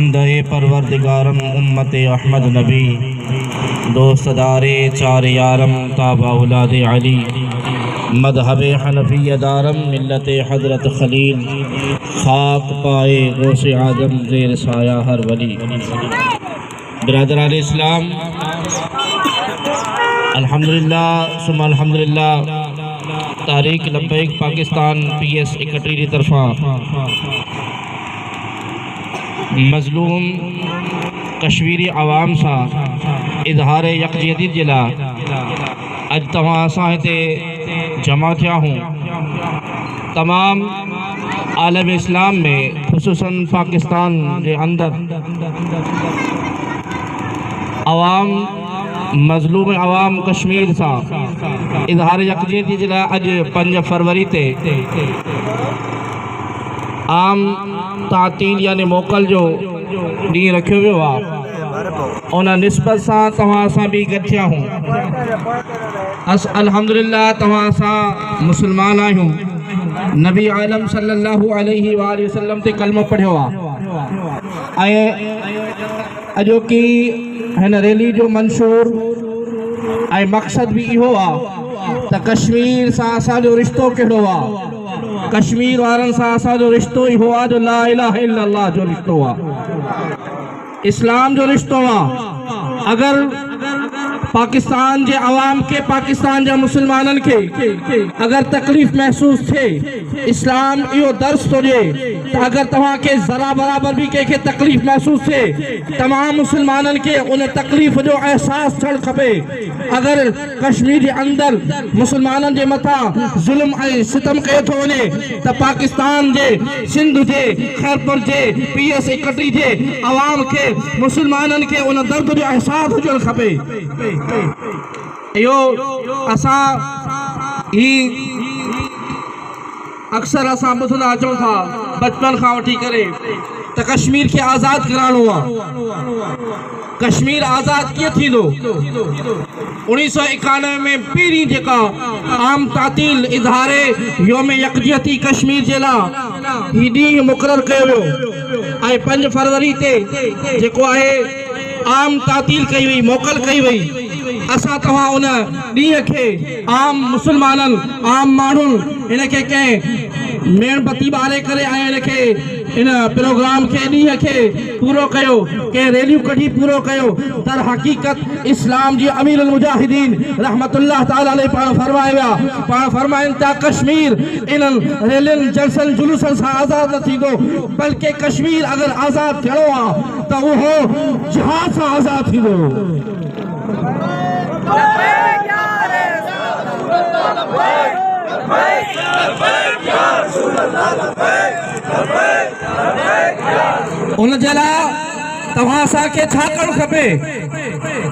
बंदे परवरदिगारम उम्मत अहमद नबी दोस्तदारे चार यारम ताबा औलाद अली मदहब हनफिया दारम मिल्लत हजरत खलील खाक पाए गौस आजम ज़ेर साया हर वली। बिरादरान इस्लाम, अल्हम्दुलिल्लाह सुम्मा अल्हम्दुलिल्लाह। तारीख लब्बैक पाकिस्तान PS इकट्ठी की तरफा मजलूम कश्मीरी आवाम सा इजहार यकजहती जिला अज तमां असां हिते जमा थिया हूँ। तमाम आलम इस्लाम में खुसूसन पाकिस्तान के अंदर आवाम मजलूम आवाम कश्मीर सा इजहार यकजहती जिला अज 5 फरवरी ते आम तातील यानी मोकल जो ॾींहुं रखियो वियो आहे। उन निस्बत सां तव्हां सां बि गॾिया हूँ। अल्हम्दुलिल्लाह तव्हां सां मुसलमान आहियूं। नबी आलम सल्लल्लाहु अलैहि वसल्लम ते कलमो पढ़ियो आहे ऐं अॼोकी हिन रैली जो मंशूर ऐं मक़सद भी इहो आहे त कश्मीर सां असांजो रिश्तो कहिड़ो आहे। कश्मीर वारनि सां असांजो रिश्तो इहो आहे जो ला इलाहा इल्लल्लाह जो रिश्तो आहे, इस्लाम जो रिश्तो आहे। अगर पाकिस्तान के अवाम के पाकिस्तान जा मुसलमानन के अगर तकलीफ महसूस थे, इस्लाम इहो दर्स थोड़े तो अगर तव्हां के जरा बराबर भी के तकलीफ महसूस थे, तमाम मुसलमानन के उन तकलीफ जो एहसास थियण खपे। अगर कश्मीर के अंदर मुसलमानन के मथा जुल्म ऐं सितम कयो थो वञे तो पाकिस्तान के सिंध के खैरपुर के PS इकट्ठी के अवाम के मुसलमानन के उन दर्द जो एहसास हुजण खपे। इहो असां ही अक्सर असां ॿुधंदा अचूं था बचपन खां वठी करे त कश्मीर के आज़ाद कराइणो आहे। कश्मीर आज़ाद कीअं थींदो? 1991 में पहिरीं जेका आम तातील इजहारे योम यकजहती कश्मीर जे लाइ ही ॾींहुं मुक़ररु कयो वियो ऐं 5 फरवरी ते जेको आहे आम तातील कई वई, मोकल कई वई। असां तव्हां उन ॾींहं खे आम मुसलमाननि आम माण्हुनि इन खे कंहिं मेणबत्ती ॿारे करे ऐं इन खे इन प्रोग्राम के ॾींहं खे पूरो कयो, कंहिं रैलियूं कढी पूरो कयो। दर हक़ीक़त इस्लाम जी अमीर अल मुजाहिदीन रहमतुल्लाह ताला अलैहि पाण फरमाइनि था कश्मीर इन्हनि रैलियुनि जलसनि जुलूसनि सां आज़ाद न थींदो, बल्कि कश्मीर अगर आज़ाद थियणो आहे त उहो जिहाद सां आज़ाद थींदो। उन जे लाइ तव्हां असांखे छा करणु खपे?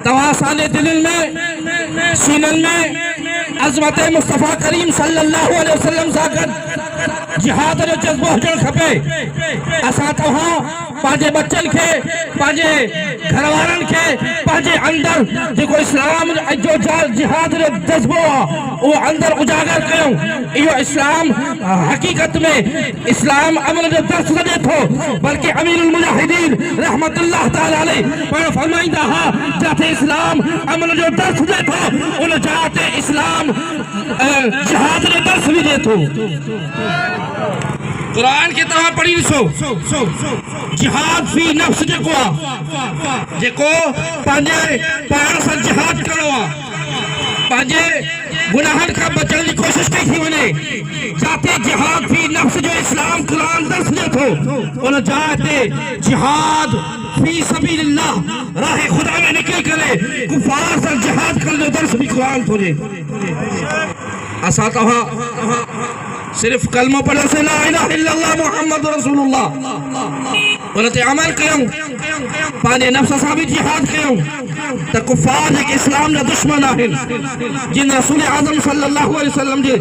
तव्हां असांजे दिलनि में सीननि में अज़मत मुस्तफ़ा करीम सल्लल्लाहु अलैहि वसल्लम सां गॾु जिहाद जो जज़्बो हुजणु खपे। असां तव्हां पंहिंजे बच्चनि खे, पंहिंजे घर वारनि खे पंहिंजे अंदरि जेको इस्लाम जो जिहाद जो जज़्बो आहे उहो अंदरि उजागर कयूं। इहो इस्लाम हक़ीक़त में इस्लाम अमल जो दर्स न ॾिए थो, बल्कि अमीरुल मुजाहिदीन रहमतुल्लाह ताला अलैहि पाण फरमाईंदा हुआ जिथे इस्लाम अमल जो दर्स ॾिए थो उन जॻह ते इस्लाम जिहाद जो दर्स बि ॾिए थो। कुरान के तव्हां पढ़ी ॾिसो, जिहाद फी नफ्स जेको पंहिंजे पाण सां जिहाद करणो आहे, पंहिंजे गुनाहनि खां बचण जी कोशिश कई थी वञे, जाते जिहाद फी नफ्स जो इस्लाम कुरान दर्स ॾिए थो उन जाइ ते जिहाद फी सबीलिल्लाह राह खुदा में निकिरी करे कुफार सां जिहाद करण जो दर्स भी कुरान थो ॾिए। असां तव्हां सिर्फ कलमो पढ़ण से ला इलाहा इल्लल्लाह मुहम्मद रसूलुल्लाह उन ते अमल कयूं, पंहिंजे नफ्स सां भी जिहाद कयूं त कुफार जेके इस्लाम जा दुश्मन आहिनि, जिन रसूल आज़म सल्लल्लाहु अलैहि वसल्लम जे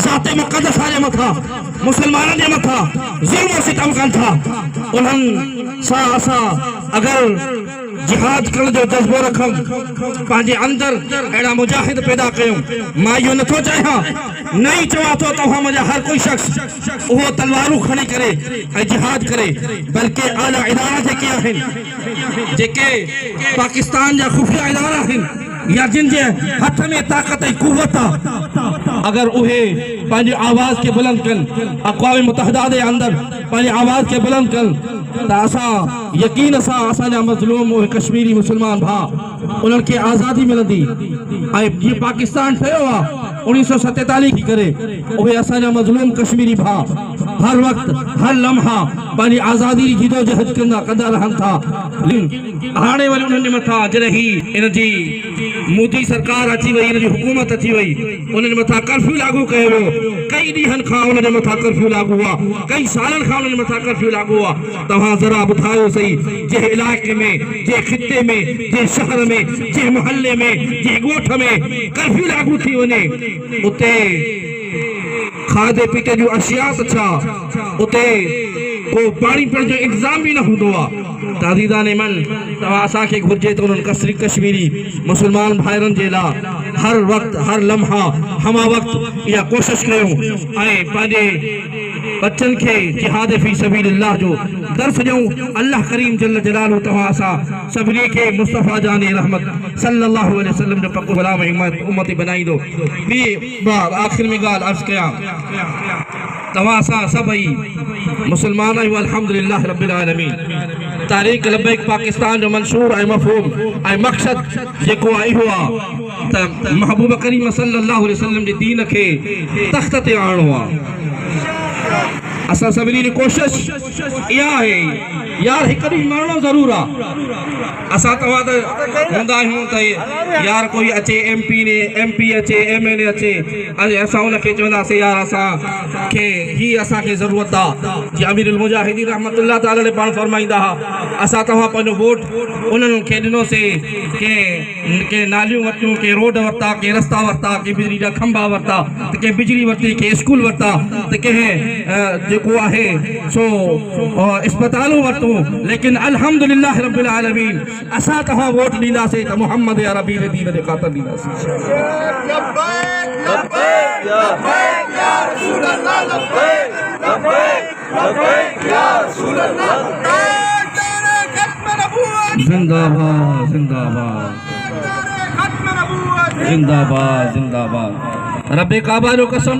ज़ाते मुक़द्दसा जे मथा मुसलमाननि जे मथा ज़ुल्म सितम कनि था, उन्हनि सां असां अगर जिहाद करण जो जज्बो रखूं, पंहिंजे अंदरि अहिड़ा मुजाहिद पैदा कयूं। मां इहो नथो चाहियां नहीं चवा तो तव्हां मुंहिंजा हर कोई शख्स उहो तलवारूं खणी करे ऐं जिहाद करे, बल्कि आला इदारा जेके आहिनि, जेके पाकिस्तान जा खुफिया इदारा आहिनि या जिन जे हथ में ताक़त ऐं कुवत आहे, अगर उहे पंहिंजी आवाज़ के बुलंद कनि, अक़वाम मुतहदा जे अंदरि पंहिंजी आवाज़ के बुलंद कनि, त असां यकीन सां असांजा मज़लूम उहे कश्मीरी मुस्लमान भाउ उन्हनि खे आज़ादी मिलंदी। ऐं जीअं पाकिस्तान ठहियो आहे 1947 की करे, उहे असांजा मज़लूम कश्मीरी भाउ हर वक्त हर लम्हा पंहिंजी आज़ादी जी जिदोजहद कंदा रहनि था। हाणे वरी उन्हनि जे मथां जॾहिं ही इन जी मोदी सरकार अची वई, इन जी हुकूमत अची वई, उन्हनि मथां कर्फ्यू लागू कयो वियो। कई ॾींहंनि खां उन्हनि जे मथां कर्फ्यू लागू आहे, कई सालनि खां उन्हनि जे मथां कर्फ्यू लागू आहे। तव्हां ज़रा ॿुधायो सही, जंहिं इलाइक़े में, जंहिं खिते में, जंहिं शहर में, जंहिं मोहल्ले में, जंहिं ॻोठ में कर्फ्यू लागू थी वञे, उते खाधे पीते जूं अशिया त छा, उते को पाणी पियण जो इंतज़ाम भी न हूंदो आहे। ताज़ीदान मन तव्हां असांखे घुर्जे त उन्हनि कश्मीरी मुस्लमान भाइरनि जे लाइ हर वक्त हर लम्हा हमा वक्त इहा कोशिश कयूं ऐं पंहिंजे बच्चन के जिहाद फी सबीलिल्लाह जो दर्स ॾियूं। अल्लाह करीम जल्ल जलालहू तव्हां असां सभिनी खे मुस्तफ़ा जान रहमत सल्लल्लाहु अलैहि वसल्लम जो पको गुलाम उम्मती बनाईंदो। ॿी आख़िर में ॻाल्हि अर्ज़ु कयां, तव्हां असां सभई मुस्लमान आहियूं अल्हम्दुलिल्लाह रब्बिल आलमीन। तारीख़ लबैक पाकिस्तान जो मंशूर ऐं मफ़हूम ऐं मक़सद जेको आहे इहो आहे त महबूब करीम सल्लल्लाहु अलैहि वसल्लम जे दीन खे तख़्त ते आणणो आहे। असां सभिनी जी कोशिश इहा आहे यार हिकु ॾींहुं मरणो ज़रूरु आहे। असां तव्हां त हूंदा आहियूं त यार कोई अचे MP अचे MLA अचे, असां उनखे चवंदासीं यार असांखे हीअ असांखे ज़रूरत आहे। जीअं अमीरुल मुजाहिदीन रहमतुल्लाह ताला पाण फरमाईंदा हुआ, असां तव्हां पंहिंजो वोट उन्हनि खे ॾिनोसीं, के नालियूं वरितियूं, के रोड वरिता, के रस्ता वरिता, के बिजली जा खंभा वरिता, त के बिजली वरिती, के स्कूल वरिता, त कंहिं जेको आहे सो अस्पतालूं वरितूं। लेकिन अल्हम्दुलिल्लाह रब्बिल आलमीन असां तव्हां वोट ॾींदासीं त मुहम्मद अरबी जे दीन जे ख़ातिर ॾींदासीं। जिंदाबाद जिंदाबाद जिंदाबाद जिंदाबाद। रब्बे काबा जो कसम,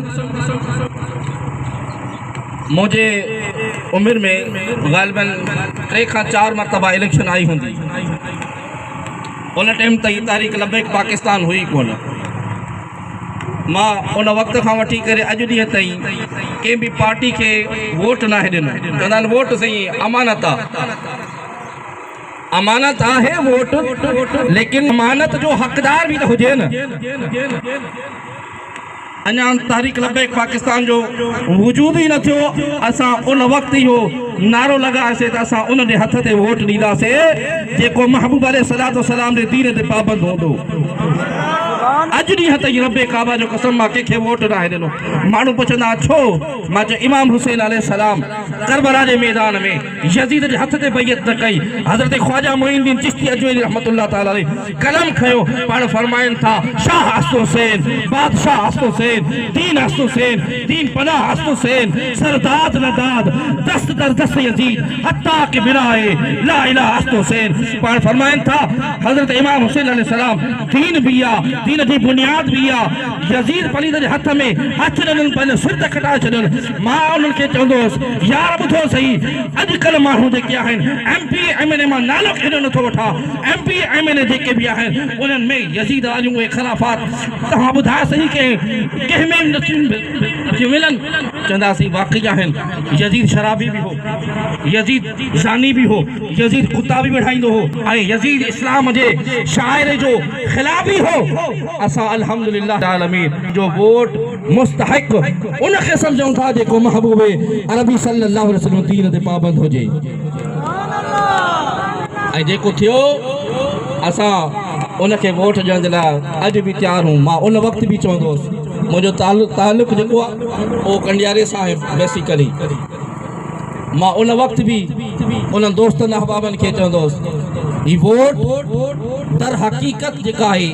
मुझे उम्र में ग़ालिबन 3 खां 4 मरतबा इलेक्शन आई होंगी। उन टाइम ताईं तारीख़ लबैक पाकिस्तान हुई कोन। मां उन वक्त खां वठी करे अॼु ॾींहं ताईं कंहिं बि पार्टी के वोट न ॾिनो। चवंदा आहिनि वोट सही अमानत आहे, अमानत आहे वोट, लेकिन अमानत जो हक़दार भी तो हुजे न। अञा तारीख़ लबैक पाकिस्तान जो वजूद ही न थियो। असां उन वक्त इहो नारो लगासीं त असां उन जे हथ ते वोट ॾींदासीं जेको महबूब अलैहिस्सलातु वस्सलाम जे दीन ते पाबंद हूंदो। अॼु ॾींहं ताईं रब्बे काबा जो कसम मां कंहिंखे वोट न आहे ॾिनो। माण्हू पुछंदा छो, मां चयो इमाम हुसैन अलैहिस्सलाम करबला जे मैदान में यज़ीद जे हथ ते बैयत न कई। हज़रत ख्वाजा मोइनुद्दीन चिश्ती अजमेरी रहमतुल्लाह ताला अलैह कलम खयो, पाण फरमाइनि था शाह हस्त हुसैन, बादशाह हस्त हुसैन, दीन हस्त हुसैन, दीन पनाह हस्त हुसैन, सरदाद नदाद दस्त दर दस्त यज़ीद हत्ता के बिनाए ला इलाहा हस्त हुसैन। पाण फरमाइनि था हज़रत इमाम हुसैन अलैहिस्सलाम दीन भी आहे, दीन जी बुनियाद भी आहे। यज़ीद पलीद जे हथ में हथ ॾिननि, पंहिंजो सिर त कटाए छॾियनि। मां उन्हनि खे चवंदोसि यार ॿुधो सही, अॼुकल्ह माण्हू जेके आहिनि MP MLA मां नालो केॾो नथो वठां, MP MLA जेके बि आहिनि उन्हनि में यज़ीद वारियूं उहे ख़राफ़ात तव्हां ॿुधाए सही कंहिंमें नथियूं मिलनि। चवंदासीं वाक़ई आहिनि। यज़ीद शराबी भी हो, यज़ीद ज़ानी भी हो, यज़ीद कुत्ता भी बढ़ाईंदो हो, ऐं यज़ीद इस्लाम जे शाइरे जो ख़िलाफ़ भी हो। असां अल्हम्दुलिल्लाह आलमीन जो वोट मुस्तहिक उन खे सम्झूं था जेको महबूब अरबी सल्लल्लाहु अलैहि वसल्लम दीन ते पाबंद हुजे। ऐं जेको थियो असां उन खे वोट ॾियण जे लाइ अॼु बि तयारु हूं। मां उन वक़्तु बि चवंदुसि, मुंहिंजो ताल्लुक़ जेको आहे उहो कंडियारे सां आहे बेसिकली। मां उन वक़्तु बि उन दोस्तनि अहबाबनि खे चवंदुसि ही वोट दर हक़ीक़त जेका आहे,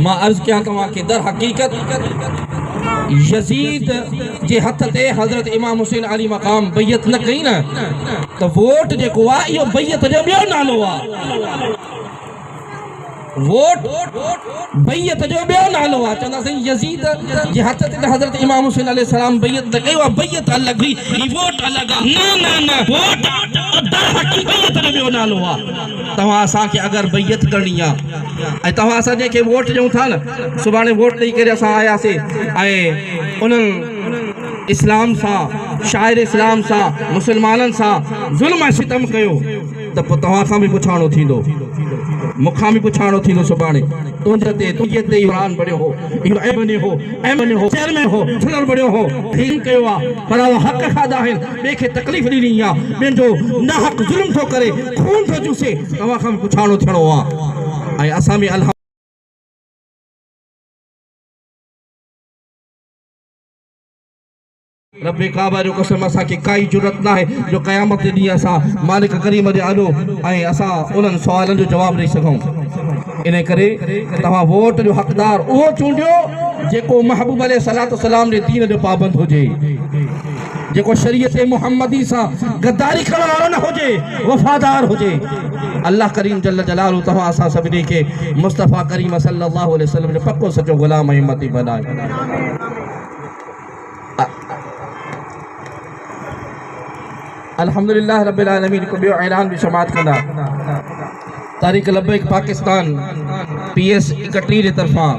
मां अर्ज़ु कयां तव्हांखे, दर हक़ीक़त यजीद जे हथ ते हज़रत इमाम हुसैन अली मक़ाम बैयत न कई न तो वोट जेको आहे इहो बैयत जो ॿियो नालो आहे। वोट बैयत जो ॿियो नालो आहे। चवंदासीं यजीद जे हथ ते हज़रत इमाम हुसैन अलैहिस्सलाम बैयत न कयो आहे, बैयत अलॻि हुई, ही वोट अलॻि आहे। न वोट दर हक़ीक़त जो ॿियो नालो आहे। तव्हां असांखे अगरि बैयत करणी आहे ऐं तव्हां असां जंहिंखे वोट ॾियूं था न, सुभाणे वोट ॾेई करे असां आयासीं ऐं उन्हनि इस्लाम सां, शाइर इस्लाम सां, मुस्लमाननि सां ज़ुल्म ऐं सितम कयो त पोइ तव्हां खां बि पुछाणो थींदो, मूंखां बि पुछाणो थींदो। सुभाणे तुंहिंजे ते इमरान बणियो हो, इहो एमन हो, चेयरमैन हो, छलर बणियो हो, हीअं कयो आहे, पर उहो हक़ खाधा आहिनि, ॿिए खे तकलीफ़ ॾिनी आहे, ॿियनि जो नाहक़ ज़ुल्म थो करे, खून थो चूसे, तव्हां खां बि पुछाणो थियणो आहे। ऐं असां बि अल्लाह रब्बे काबा जो कसम असांखे काई ज़रूरत न आहे जो क़यामत जे ॾींहुं असां मालिक करीम ॾे हलो ऐं असां उन्हनि सुवालनि जो जवाबु ॾेई सघूं। इन करे तव्हां वोट जो हक़दार उहो चूंडियो जेको महबूब अलैहिस्सलातु वस्सलाम जे दीन जो पाबंद हुजे, जेको शरीयत मुहम्मदी सां गद्दारी करण वारो न हुजे, वफ़ादार हुजे। अल्लाह करीम जल्ल जलालहू तव्हां असां सभिनी खे मुस्तफ़ा करीम सल्लल्लाहु अलैहि वसल्लम जो पको सचो ग़ुलाम ऐं उम्मती बनाए। अल्हम्दुलिल्लाह रब्बिल आलमीन को ॿियो ऐलान बि समात कंदा। तारीख़ लब्बैक पाकिस्तान PS 31 जे तरफ़ां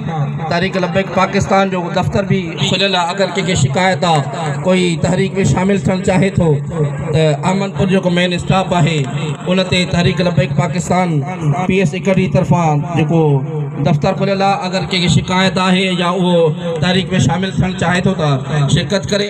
तारीख़ लब्बैक पाकिस्तान जो दफ़्तर भी खुलियल आहे। अगरि कंहिंखे शिकायत आहे, कोई तहरीक में शामिल थियणु चाहे थो त अहमदपुर जेको मेन स्टाफ आहे उन ते तहरीक लब्बैक पाकिस्तान PS 31 तरफ़ां जेको दफ़्तर खुलियल आहे। अगरि कंहिंखे शिकायत आहे या उहो तहरीक में शामिल थियणु चाहे थो त शिरकत करे।